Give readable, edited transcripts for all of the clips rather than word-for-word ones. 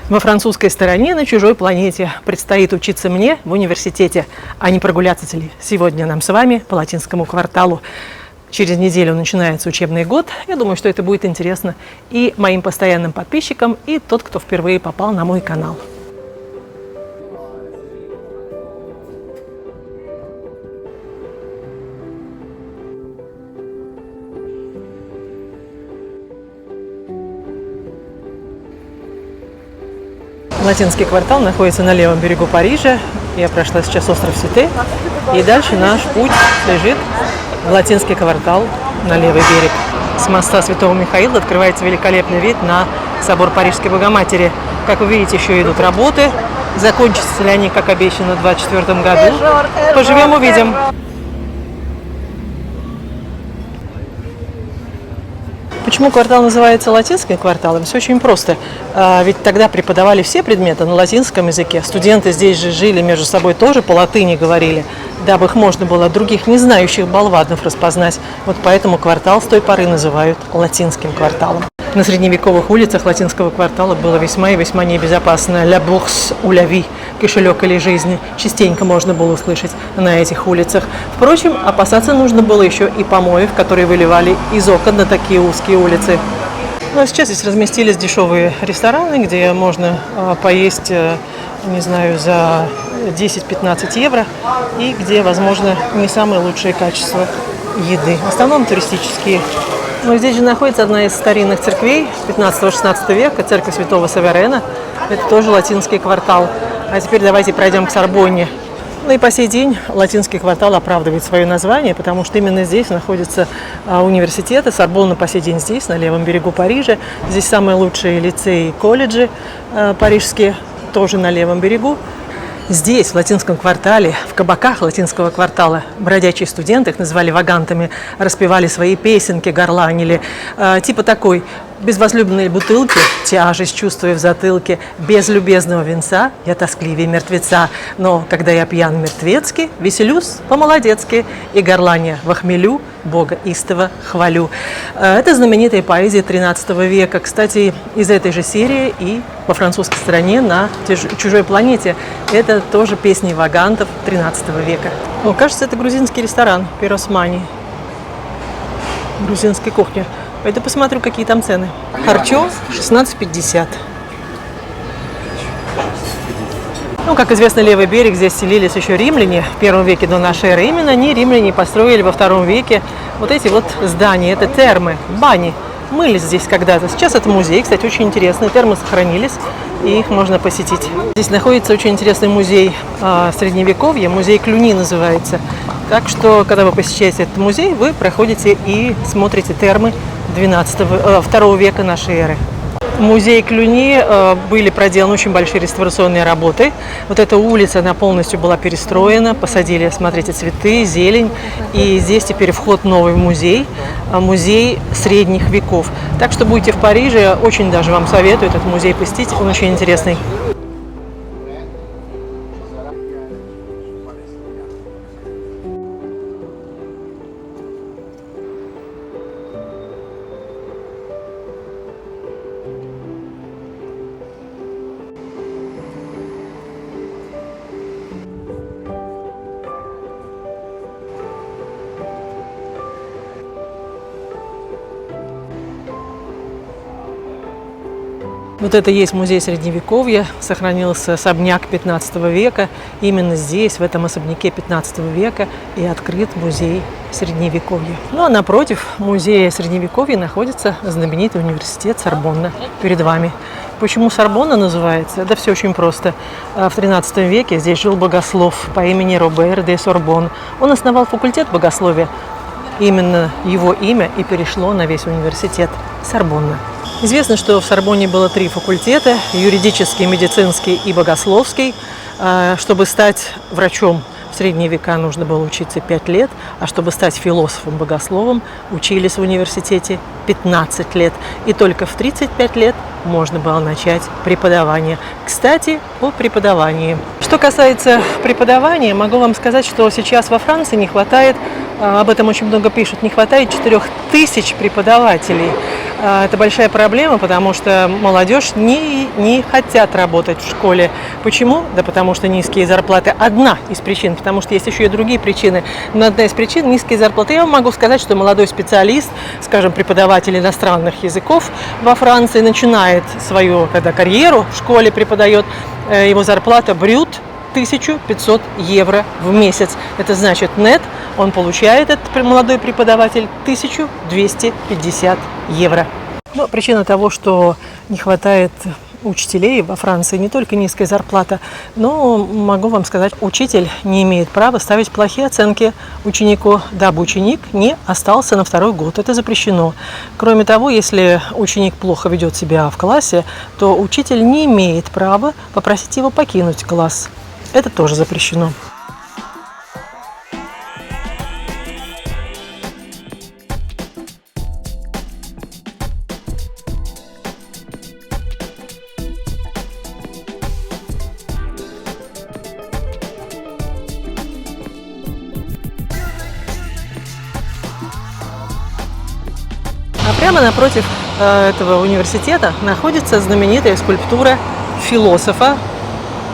Во французской стороне, на чужой планете, предстоит учиться мне в университете, а не прогуляться сегодня нам с вами по Латинскому кварталу. Через неделю начинается учебный год. Я думаю, что это будет интересно и моим постоянным подписчикам, и тот, кто впервые попал на мой канал. Латинский квартал находится на левом берегу Парижа. Я прошла сейчас остров Сите. И дальше наш путь лежит в Латинский квартал на левый берег. С моста Святого Михаила открывается великолепный вид на собор Парижской Богоматери. Как вы видите, еще идут работы. Закончатся ли они, как обещано, в 2024 году? Поживем, увидим. Почему квартал называется Латинским кварталом? Все очень просто. Ведь тогда преподавали все предметы на латинском языке. Студенты здесь же жили между собой, тоже по латыни говорили, дабы их можно было от других не знающих болванов распознать. Вот поэтому квартал с той поры называют Латинским кварталом. На средневековых улицах Латинского квартала было весьма и весьма небезопасно. «La bourse ou la vie» – кошелек или жизнь. Частенько можно было услышать на этих улицах. Впрочем, опасаться нужно было еще и помоев, которые выливали из окон на такие узкие улицы. Ну а сейчас здесь разместились дешевые рестораны, где можно поесть, не знаю, за 10-15 евро, и где, возможно, не самое лучшее качество еды. В основном туристические. Но здесь же находится одна из старинных церквей 15-16 века, церковь Святого Северена. Это тоже Латинский квартал. А теперь давайте пройдем к Сорбонне. Ну и по сей день Латинский квартал оправдывает свое название, потому что именно здесь находятся университеты. Сорбонна по сей день здесь, на левом берегу Парижа. Здесь самые лучшие лицеи и колледжи парижские, тоже на левом берегу. Здесь, в Латинском квартале, в кабаках Латинского квартала, бродячие студенты, их называли вагантами, распевали свои песенки, горланили. Типа такой: без возлюбленной бутылки, тяжесть чувствую в затылке, без любезного венца я тоскливее мертвеца. Но когда я пьян мертвецки, веселюсь по-молодецки, и горланья во хмелю Бога истово хвалю. Это знаменитая поэзия 13 века. Кстати, из этой же серии и во французской стране на чужой планете. Это тоже песни вагантов 13 века. О, кажется, это грузинский ресторан «Пиросмани». Грузинская кухня. Пойду посмотрю, какие там цены. Харчо 16,50. Ну, как известно, левый берег, здесь селились еще римляне в первом веке до нашей эры. Именно они, римляне, построили во втором веке вот эти вот здания. Это термы, бани. Мылись здесь когда-то. Сейчас это музей, кстати, очень интересный. Термы сохранились, и их можно посетить. Здесь находится очень интересный музей Средневековья, музей Клюни называется. Так что, когда вы посещаете этот музей, вы проходите и смотрите термы 2 века нашей эры. В музее Клюни были проделаны очень большие реставрационные работы. Вот эта улица, она полностью была перестроена, посадили, смотрите, цветы, зелень. И здесь теперь вход в новый музей, музей средних веков. Так что будете в Париже, очень даже вам советую этот музей посетить, он очень интересный. Вот это и есть музей Средневековья, сохранился особняк 15 века. Именно здесь, в этом особняке 15 века, и открыт музей Средневековья. Ну а напротив музея Средневековья находится знаменитый университет Сорбонна перед вами. Почему Сорбонна называется? Да все очень просто. В 13 веке здесь жил богослов по имени Робер де Сорбон. Он основал факультет богословия. Именно его имя и перешло на весь университет Сорбонна. Известно, что в Сорбонне было 3 факультета – юридический, медицинский и богословский. Чтобы стать врачом в средние века нужно было учиться 5 лет, а чтобы стать философом-богословом, учились в университете 15 лет. И только в 35 лет можно было начать преподавание. Кстати, о преподавании. Что касается преподавания, могу вам сказать, что сейчас во Франции не хватает, об этом очень много пишут, не хватает 4000 преподавателей. Это большая проблема, потому что молодежь не хотят работать в школе. Почему? Да потому что низкие зарплаты. Одна из причин, потому что есть еще и другие причины. Но одна из причин – низкие зарплаты. Я вам могу сказать, что молодой специалист, скажем, преподаватель иностранных языков во Франции, начинает свою карьеру в школе, преподает, его зарплата брют 1500 евро в месяц. Это значит, нет, он получает, этот молодой преподаватель, 1250 евро. Но причина того, что не хватает учителей во Франции, не только низкая зарплата, но могу вам сказать, учитель не имеет права ставить плохие оценки ученику, дабы ученик не остался на второй год. Это запрещено. Кроме того, если ученик плохо ведет себя в классе, то учитель не имеет права попросить его покинуть класс. Это тоже запрещено. А прямо напротив этого университета находится знаменитая скульптура философа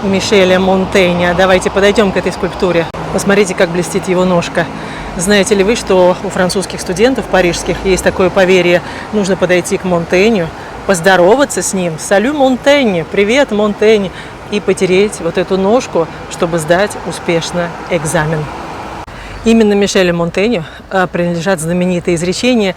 Мишеля Монтенья. Давайте подойдем к этой скульптуре. Посмотрите, как блестит его ножка. Знаете ли вы, что у французских студентов парижских есть такое поверье: нужно подойти к Монтенью, поздороваться с ним, «Салю, Монтенье», «Привет, Монтенье», и потереть вот эту ножку, чтобы сдать успешно экзамен. Именно Мишелю Монтенью принадлежат знаменитые изречения,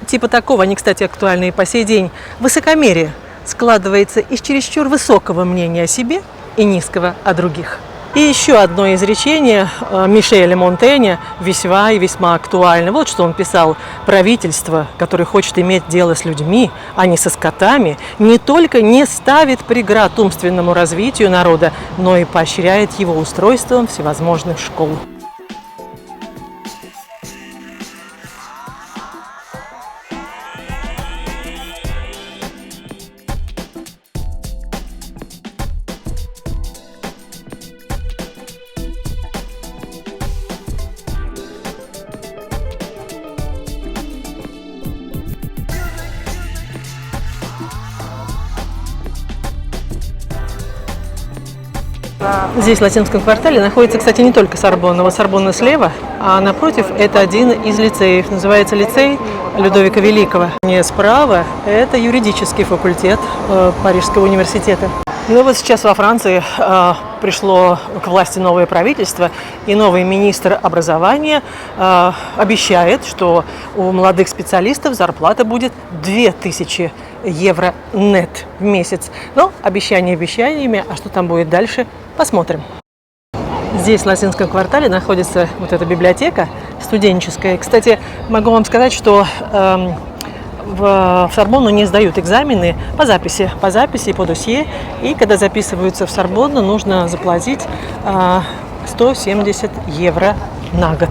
типа такого, они, кстати, актуальны и по сей день. Высокомерие складывается из чересчур высокого мнения о себе и низкого о других. И еще одно изречение Мишеля Монтенья весьма и весьма актуально. Вот что он писал: правительство, которое хочет иметь дело с людьми, а не со скотами, не только не ставит преград умственному развитию народа, но и поощряет его устройством всевозможных школ. Здесь, в Латинском квартале, находится, кстати, не только Сорбонна. Вот Сорбонна слева, а напротив это один из лицеев. Называется лицей Людовика Великого. Не справа это юридический факультет Парижского университета. Ну вот сейчас во Франции пришло к власти новое правительство, и новый министр образования обещает, что у молодых специалистов зарплата будет 2000 евро нет в месяц. Но обещания обещаниями, а что там будет дальше, посмотрим. Здесь, в Латинском квартале, находится вот эта библиотека студенческая. Кстати, могу вам сказать, что в Сорбонну не сдают экзамены по записи и по досье. И когда записываются в Сорбонну, нужно заплатить 170 евро на год.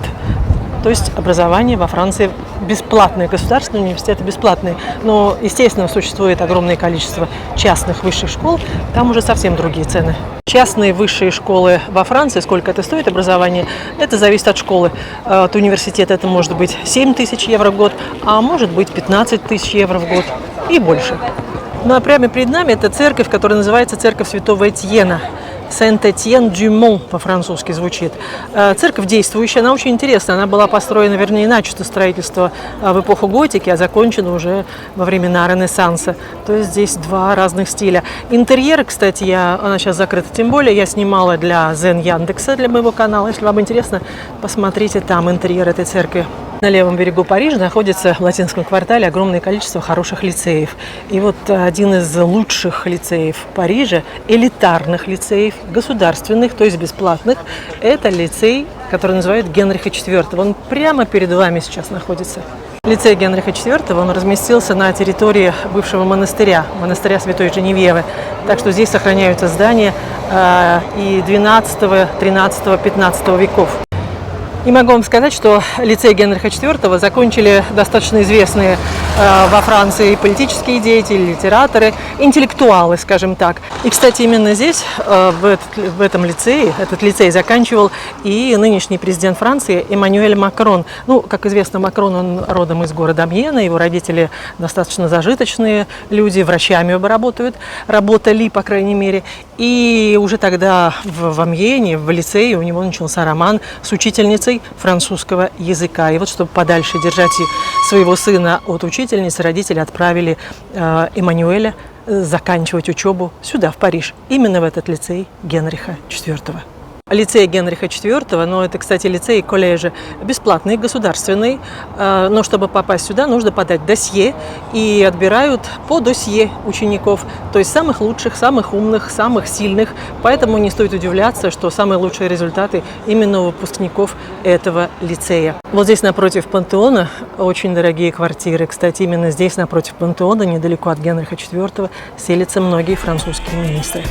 То есть образование во Франции бесплатное, государственные университеты бесплатные. Но, естественно, существует огромное количество частных высших школ, там уже совсем другие цены. Частные высшие школы во Франции, сколько это стоит образование, это зависит от школы. От университета это может быть 7 тысяч евро в год, а может быть 15 тысяч евро в год и больше. Ну а прямо перед нами это церковь, которая называется Церковь Святого Этьена. Сент-Этьен-дю-Мон по-французски звучит. Церковь действующая, она очень интересная. Она была построена, вернее, начато строительство в эпоху готики, а закончена уже во времена Ренессанса. То есть здесь два разных стиля. Интерьер, кстати, она сейчас закрыта, тем более я снимала для Zen Яндекса, для моего канала. Если вам интересно, посмотрите там интерьер этой церкви. На левом берегу Парижа находится в Латинском квартале огромное количество хороших лицеев. И вот один из лучших лицеев Парижа, элитарных лицеев, государственных, то есть бесплатных, это лицей, который называют Генриха IV. Он прямо перед вами сейчас находится. Лицей Генриха IV, он разместился на территории бывшего монастыря Святой Женевьевы. Так что здесь сохраняются здания и 12, 13, 15 веков. И могу вам сказать, что лицей Генриха IV закончили достаточно известные во Франции политические деятели, литераторы, интеллектуалы, скажем так. И, кстати, именно здесь, в этом лицее, этот лицей заканчивал и нынешний президент Франции Эммануэль Макрон. Ну, как известно, Макрон, он родом из города Амьена, его родители достаточно зажиточные люди, врачами оба работали, по крайней мере. И уже тогда в Амьене, в лицее, у него начался роман с учительницей французского языка. И вот, чтобы подальше держать своего сына от учительницы, родители отправили Эммануэля заканчивать учебу сюда, в Париж, именно в этот лицей Генриха IV. Лицей Генриха IV, но это, кстати, лицей колледжа бесплатный, государственный, но чтобы попасть сюда, нужно подать досье, и отбирают по досье учеников, то есть самых лучших, самых умных, самых сильных, поэтому не стоит удивляться, что самые лучшие результаты именно у выпускников этого лицея. Вот здесь напротив Пантеона очень дорогие квартиры, кстати, именно здесь напротив Пантеона, недалеко от Генриха IV, селятся многие французские министры.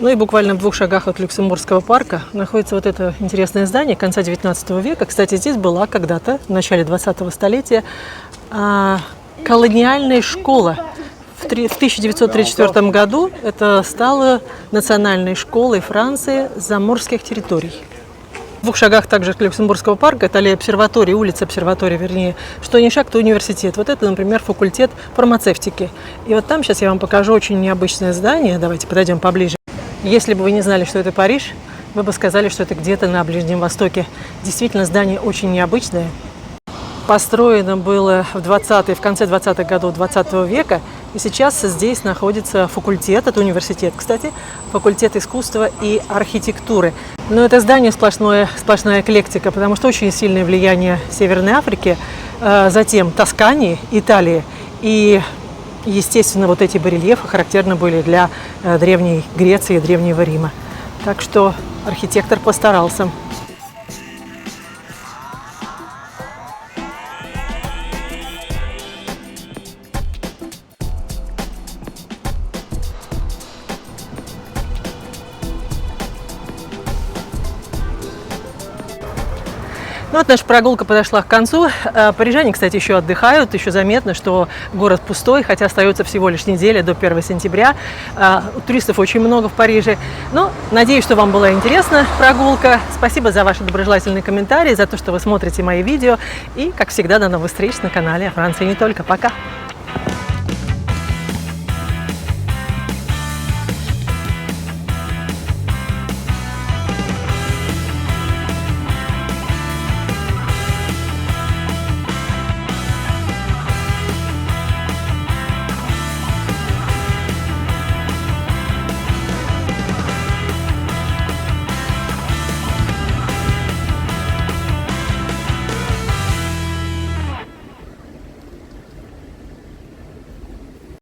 Ну и буквально в 2 шагах от Люксембургского парка находится вот это интересное здание конца 19 века. Кстати, здесь была когда-то, в начале 20-го столетия, колониальная школа. В 1934 году это стало национальной школой Франции заморских территорий. В 2 шагах также от Люксембургского парка, это аллея обсерватории, улица обсерватории, вернее, что ни шаг, то университет. Вот это, например, факультет фармацевтики. И вот там сейчас я вам покажу очень необычное здание. Давайте подойдем поближе. Если бы вы не знали, что это Париж, вы бы сказали, что это где-то на Ближнем Востоке. Действительно, здание очень необычное. Построено было в конце 20-х годов 20 века. И сейчас здесь находится факультет, это университет, кстати, факультет искусства и архитектуры. Но это здание сплошная эклектика, потому что очень сильное влияние Северной Африки, затем Тоскании, Италии. И, естественно, вот эти барельефы характерны были для Древней Греции и Древнего Рима. Так что архитектор постарался. Ну вот наша прогулка подошла к концу. Парижане, кстати, еще отдыхают. Еще заметно, что город пустой, хотя остается всего лишь неделя до 1 сентября. Туристов очень много в Париже. Но надеюсь, что вам была интересна прогулка. Спасибо за ваши доброжелательные комментарии, за то, что вы смотрите мои видео. И, как всегда, до новых встреч на канале «О Франции не только». Пока!